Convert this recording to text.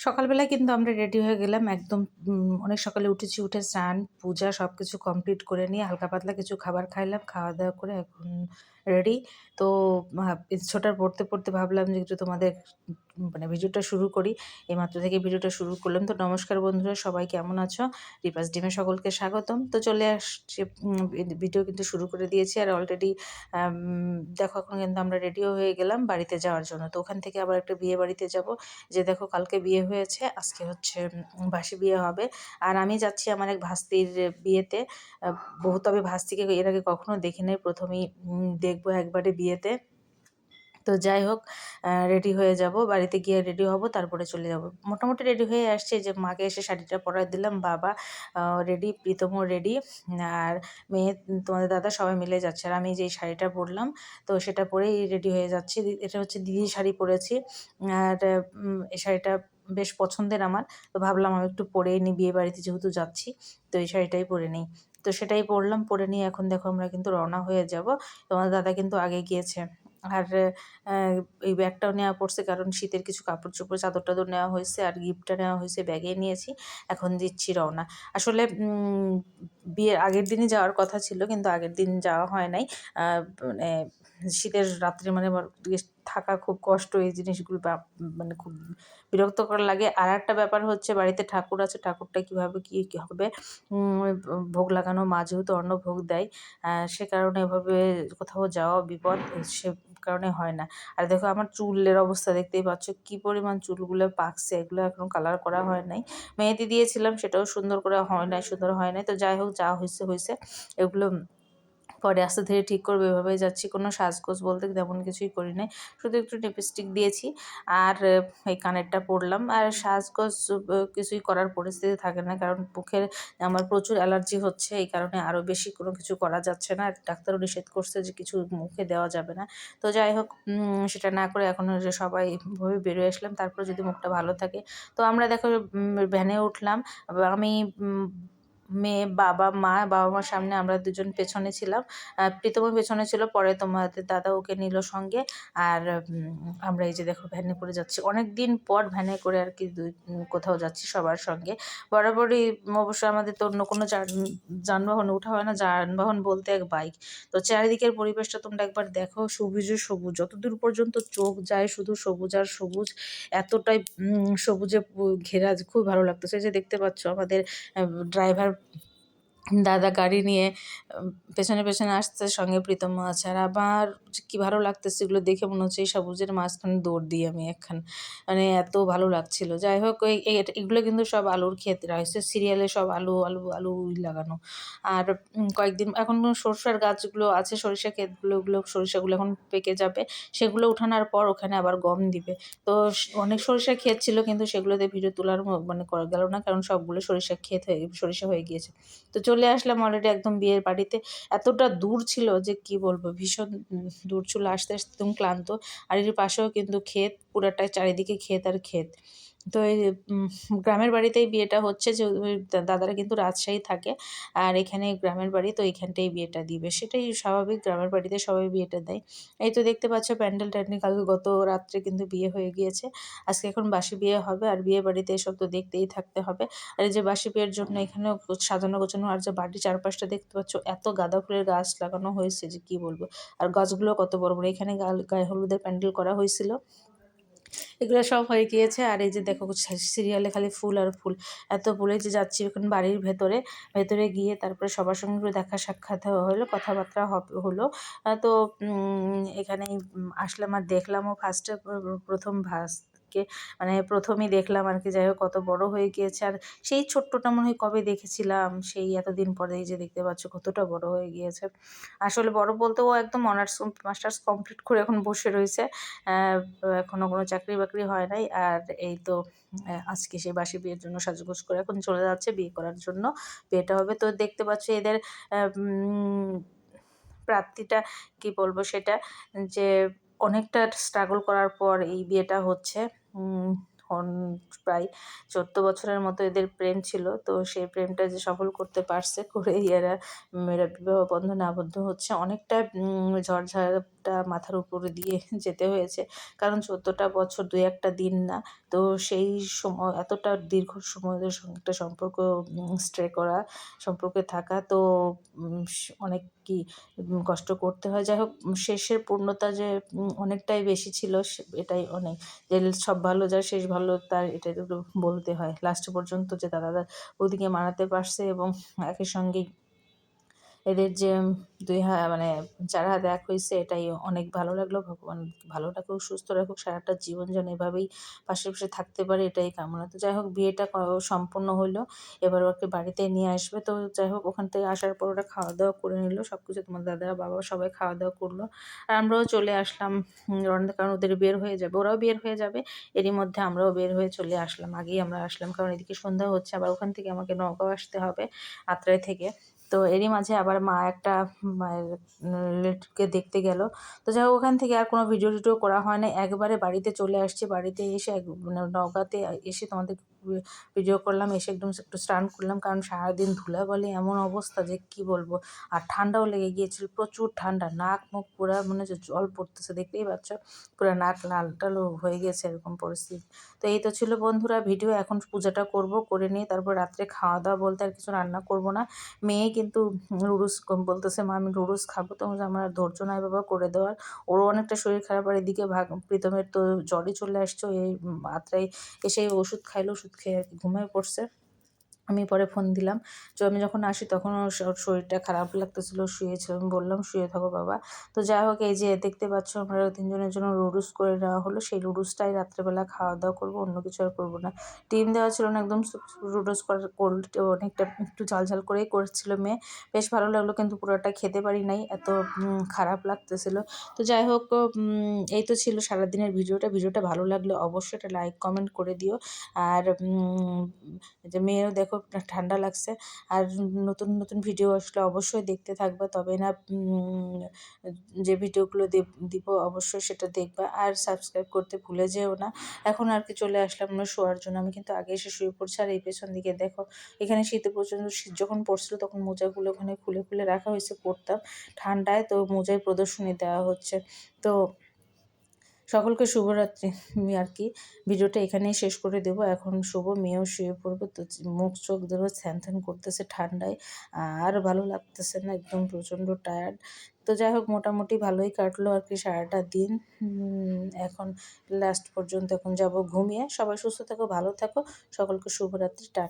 সকালবেলায় কিন্তু আমরা রেডি হয়ে গেলাম একদম। অনেক সকালে উঠেছি, উঠে স্নান, পূজা সবকিছু কমপ্লিট করে নিয়ে হালকা পাতলা কিছু খাবার খাইলাম। খাওয়া-দাওয়া করে এখন রেডি। তো ছোটার পড়তে ভাবলাম যে একটু তোমাদের মানে ভিডিওটা শুরু করি। এইমাত্র থেকে ভিডিওটা শুরু করলাম। তো নমস্কার বন্ধুরা, সবাই কেমন আছো? রিপাস ডিমে সকলকে স্বাগতম। তো চলে আসছি, ভিডিও কিন্তু শুরু করে দিয়েছি আর অলরেডি আম দেখো এখন কিন্তু আমরা রেডিও হয়ে গেলাম বাড়িতে যাওয়ার জন্য। তো ওখান থেকে আবার একটা বিয়ে বাড়িতে যাব। যে দেখো কালকে বিয়ে হয়েছে, আজকে হচ্ছে বাসি বিয়ে হবে। আর আমি যাচ্ছি আমার এক ভাস্তির বিয়েতে। তবে ভাস্তিকে এর আগে কখনো দেখি নাই, প্রথমেই দেখবো একবারে বিয়েতে। তো যাই হোক, রেডি হয়ে যাব, বাড়িতে গিয়ে রেডি হব, তারপরে চলে যাব। মোটামুটি রেডি হয়ে আসছে, যে মাকে এসে শাড়িটা পরায় দিলাম, বাবা রেডি, প্রীতমও রেডি, আর মেয়ে, তোমাদের দাদা সবাই মিলে যাচ্ছে। আর আমি যেই শাড়িটা পরলাম তো সেটা পরেই রেডি হয়ে যাচ্ছি। এটা হচ্ছে দিদির শাড়ি পরেছি। আর এই শাড়িটা বেশ পছন্দের আমার। তো ভাবলাম আমি একটু পরেই নিই, বিয়ে বাড়িতে যেহেতু যাচ্ছি, তো এই শাড়িটাই পরে নিই। তো সেটাই পরলাম, পরে নিয়ে এখন দেখো আমরা কিন্তু রওনা হয়ে যাব। তোমাদের দাদা কিন্তু আগে গিয়েছে। আর এই ব্যাগটাও নেওয়া পড়ছে, কারণ শীতের কিছু কাপড়-চোপড়, চাদর-টাদর নেওয়া হয়েছে আর গিফটটা নেওয়া হয়েছে, ব্যাগে নিয়েছি। এখন দিচ্ছি রওনা। আসলে বিয়ের আগের দিনই যাওয়ার কথা ছিল, কিন্তু আগের দিন যাওয়া হয় নাই। মানে শীতের রাত্রে মানে থাকা খুব কষ্ট, এই জিনিসগুলো মানে খুব বিরক্তকর লাগে। আর একটা ব্যাপার হচ্ছে, বাড়িতে ঠাকুর আছে, ঠাকুরটা কীভাবে কী হবে, ভোগ লাগানো, মা যেহেতু অন্ন ভোগ দেয়, সে কারণে এভাবে কোথাও যাওয়া বিপদ, সে কারণে হয় না। আর দেখো আমার চুলের অবস্থা দেখতেই পাচ্ছ, কি পরিমাণ চুলগুলো পাকছে, এগুলো এখনো কালার করা হয় নাই। মেহেদি দিয়েছিলাম, সেটাও সুন্দর করে সুন্দর হয় নাই। তো যাই হোক, যা হয়েছে হয়েছে, এগুলো পরে আস্তে ধীরে ঠিক করবো, এভাবেই যাচ্ছি। কোনো সাজগোজ বলতে তেমন কিছুই করি নাই, শুধু একটু লিপস্টিক দিয়েছি আর এই কানেরটা পরলাম। আর সাজগোজ কিছুই করার পরিস্থিতি থাকে না, কারণ মুখের আমার প্রচুর অ্যালার্জি হচ্ছে, এই কারণে আরও বেশি কোনো কিছু করা যাচ্ছে না। আর ডাক্তারও নিষেধ করছে যে কিছু মুখে দেওয়া যাবে না। তো যাই হোক, সেটা না করে এখন যে সবাই ভাবে বেরোয় আসলাম, তারপরে যদি মুখটা ভালো থাকে। তো আমরা দেখো ভ্যানে উঠলাম, আমি, মেয়ে, বাবা মার সামনে, আমরা দুজন পেছনে ছিলাম। প্রীতমও পেছনে ছিল, পরে তোমাদের দাদা ওকে নিল সঙ্গে। আর আমরা এই যে দেখো ভ্যানে করে যাচ্ছি, অনেক দিন পর ভ্যানে করে আর কি কোথাও যাচ্ছি সবার সঙ্গে। বরাবরই অবশ্য আমাদের তো অন্য কোনো যানবাহনে ওঠা হয় না, যানবাহন বলতে এক বাইক। তো চারিদিকের পরিবেশটা তোমরা একবার দেখো, সবুজে সবুজ, যতদূর পর্যন্ত চোখ যায় শুধু সবুজ আর সবুজ, এতটাই সবুজে ঘেরা, খুব ভালো লাগতেছে। এই যে দেখতে পাচ্ছ আমাদের ড্রাইভার দাদা গাড়ি নিয়ে পেছনে আসছে, সঙ্গে প্রীতমও আছে। আর আমার কি ভালো লাগতেছে এগুলো দেখে, মনে হচ্ছে এই সবুজের মাঝখানে দৌড় দিই আমি একখান, মানে এত ভালো লাগছিল। যাই হোক, এগুলো কিন্তু সব আলুর ক্ষেত রয়েছে, সিরিয়ালে সব আলু আলু আলু লাগানো। আর কয়েকদিন এখন সরষার গাছগুলো আছে, সরিষা ক্ষেতগুলো, ওগুলো সরিষাগুলো এখন পেকে যাবে, সেগুলো উঠানোর পর ওখানে আবার গম দিবে। তো অনেক সরিষা ক্ষেত ছিল, কিন্তু সেগুলোতে ভিডিও তোলার মানে করা গেল না, কারণ সবগুলো সরিষা হয়ে গিয়েছে। তো চলে আসলাম অলরেডি একদম বিয়ের বাড়িতে। এতটা দূর ছিল যে কি বলবো, ভীষণ দূর ছিল, আসতে আসতে একদম ক্লান্ত। আর এর পাশেও কিন্তু ক্ষেত, পুরাটাই চারিদিকে ক্ষেত আর ক্ষেত। তো এই গ্রামের বাড়িতেই বিয়েটা হচ্ছে, যে দাদারা কিন্তু রাজশাহী থাকে, আর এখানে গ্রামের বাড়ি, তো এখানটাই বিয়েটা দিবে, সেটাই স্বাভাবিক, গ্রামের বাড়িতে সবাই বিয়েটা দেয়। এই তো দেখতে পাচ্ছ প্যান্ডেল ট্যান্ডেল, কালকে গত রাত্রে কিন্তু বিয়ে হয়ে গিয়েছে, আজকে এখন বাসি বিয়ে হবে। আর বিয়ে বাড়িতে এসব তো দেখতেই থাকতে হবে। আর এই যে বাসি বিয়ের জন্য এখানেও সাজানো গোছানো, আর যে বাড়ির চারপাশটা দেখতে পাচ্ছ, এত গাঁদা ফুলের গাছ লাগানো হয়েছে যে কি বলবো। আর গাছগুলো কত বড় বড়, এখানে গায়ে হলুদের প্যান্ডেল করা হয়েছিল, এগুলো সব হয়ে গিয়েছে। আর এই যে দেখো সিরিয়ালে খালি ফুল আর ফুল, এত ফুলে যে যাচ্ছি এখন বাড়ির ভেতরে গিয়ে তারপরে সবার সঙ্গে একটু দেখা সাক্ষাৎ হলো, কথাবার্তা হলো। তো এখানেই আসলাম আর দেখলামও ফার্স্টে, প্রথম কে মানে প্রথমেই দেখলাম আর কি। যাই হোক, কত বড় হয়ে গিয়েছে। আর সেই ছোট্টটা মনে হয় কবে দেখেছিলাম, সেই এতদিন পরে এই যে দেখতে পাচ্ছ কতটা বড় হয়ে গিয়েছে। আসলে বড় বলতে ও একদম অনার্স মাস্টার্স কমপ্লিট করে এখন বসে রয়েছে, এখনও কোনো চাকরি বাকরি হয় নাই। আর এই তো আজকে সেই বাসি বিয়ের জন্য সাজগোজ করে এখন চলে যাচ্ছে বিয়ে করার জন্য, বিয়েটা হবে। তো দেখতে পাচ্ছ এদের প্রাপ্তিটা, কি বলবো সেটা, যে অনেকটা স্ট্রাগল করার পর এই বিয়েটা হচ্ছে। প্রায় 14 বছরের মতো এদের প্রেম ছিল, তো সেই প্রেমটা যে সফল করতে পারছে, করে এরা বিবাহ বন্ধনে আবদ্ধ হচ্ছে। অনেকটা ঝড়ঝাপটা বোঝাটা মাথার উপরে দিয়ে যেতে হয়েছে, কারণ 14টা বছর 2-1টা দিন না। তো সেই সময় এতটা দীর্ঘ সময়ের সঙ্গে একটা সম্পর্ক স্টে করা, সম্পর্কে থাকা তো অনেক কি কষ্ট করতে হয়। যাই হোক, শেষের পূর্ণতা যে অনেকটাই বেশি ছিল এটাই অনেক, যে সব ভালো যার শেষ ভালো তার, এটা একটু বলতে হয়। লাস্ট পর্যন্ত যে দাদা বৌদিকে মানাতে পারছে এবং একই সঙ্গেই এদের যে ২ মানে ৪ হাত এক হইছে, এটাই অনেক ভালো লাগলো। ভগবান ভালো রাখুক, সুস্থ রাখুক, সারাটা জীবন যেন এভাবেই পাশে, পাশে থাকতে পারে, এটাই কামনা। তো যাই হোক, বিয়েটা সম্পন্ন হইলো। এবার ওকে বাড়িতে নিয়ে আসবে। তো যাই হোক, ওখান থেকে আসার পর ওরা খাওয়া-দাওয়া করে নিল। সবকিছু তোমার দাদা, বাবা সবাই খাওয়া-দাওয়া করলো। আর আমরাও চলে আসলাম কারণ ওদের বের হয়ে যাবে। ওরাও বের হয়ে যাবে। এরই মধ্যে আমরাও বের হয়ে চলে আসলাম। আগেই আমরা আসলাম, কারণ এদিকে সন্ধ্যা হচ্ছে। আবার ওখান থেকে আমাকে নওগাঁও আসতে হবে, আত্রাই থেকে। তো এরই মাঝে আবার মা একটা মায়ের রিলেটিভকে দেখতে গেল। তো যাই হোক, ওখান থেকে আর কোনো ভিডিও করা হয় না। একবারে বাড়িতে চলে আসছি। বাড়িতে এসে নওগাঁতে এসে তোমাদের ভিডিও করলাম। এসে একটু স্নান করলাম, কারণ সারাদিন ধুলাবালি এমন অবস্থা যে কি বলবো। আর ঠান্ডাও লেগে গিয়েছিল, প্রচুর ঠান্ডা। নাক মুখ পুরা মনে হচ্ছে জল পড়তেছে, দেখতেই পাচ্ছ। পুরা নাক লাল টালও হয়ে গেছে, এরকম পরিস্থিতি। তো এই তো ছিল বন্ধুরা ভিডিও। এখন পূজাটা করব, করে নিয়ে তারপর রাত্রে খাওয়া দাওয়া বলতে আর কিছু রান্না করব না। মেয়ে কিন্তু নুডলস বলতেছে, মা আমি নুডলস খাবো। তো আমার আর ধৈর্য নাই বাবা করে দেওয়ার। ওরও অনেকটা শরীর খারাপ। আর এদিকে প্রীতমের তো জ্বরই চলে আসছে। এই মাত্রায় এসে ওষুধ খাইলো, ওষুধ খেয়ে আর কি ঘুমিয়ে পড়ছে। আমি পরে ফোন দিলাম। আমি যখন আসি তখন ওর শরীরটা খারাপ লাগতেছিল, শুয়েছিল। আমি বললাম শুয়ে থাকো বাবা। তো যাই হোক, এই যে দেখতে পাচ্ছ আমরা ৩ জনের জন্য নুডলস করে নেওয়া হলো। সেই নুডলসটাই রাত্রেবেলা খাওয়া দাওয়া করবো, অন্য কিছু আর করবো না। ডিম দেওয়া ছিল না, একদম নুডলস কোল্ড, অনেকটা একটু ঝাল ঝাল করেই করেছিল মেয়ে। বেশ ভালো লাগলো, কিন্তু পুরোটা খেতে পারি নাই, এত খারাপ লাগতেছিল। তো যাই হোক, এই তো ছিল সারাদিনের ভিডিওটা। ভিডিওটা ভালো লাগলে অবশ্যই একটা লাইক কমেন্ট করে দিও। আর যে মেয়েরও দেখো ঠান্ডা লাগছে। আর নতুন নতুন ভিডিও আসলে অবশ্যই দেখতে থাকবা, তবে না যে ভিডিওগুলো দিব অবশ্যই সেটা দেখবা। আর সাবস্ক্রাইব করতে ভুলে যেও না। এখন আর কি চলে আসলাম আমরা শোয়ার জন্য। আমি কিন্তু আগে এসে শুয়ে পড়ছি। আর এই পেছন দিকে দেখো, এখানে শীতে প্রচণ্ড শীত যখন পড়ছিল তখন মোজাগুলো ওখানে খুলে খুলে রাখা হয়েছে, পরতাম ঠান্ডায়। তো মোজায় প্রদর্শনী দেওয়া হচ্ছে। তো সকলকে শুভরাত্রি। আমি আর কি ভিডিওটা এখানেই শেষ করে দেবো। এখন শুভ, মেয়েও শুয়ে পড়বো। তো মুখ চোখ ধরো ছ্যান করতেছে ঠান্ডায়, আর ভালো লাগতেছে না, একদম প্রচণ্ড টায়ার্ড। তো যাই হোক, মোটামুটি ভালোই কাটলো আর কি সারাটা দিন। এখন লাস্ট পর্যন্ত এখন যাব ঘুমিয়ে। সবাই সুস্থ থাকো, ভালো থাকো। সকলকে শুভরাত্রি, টাটা।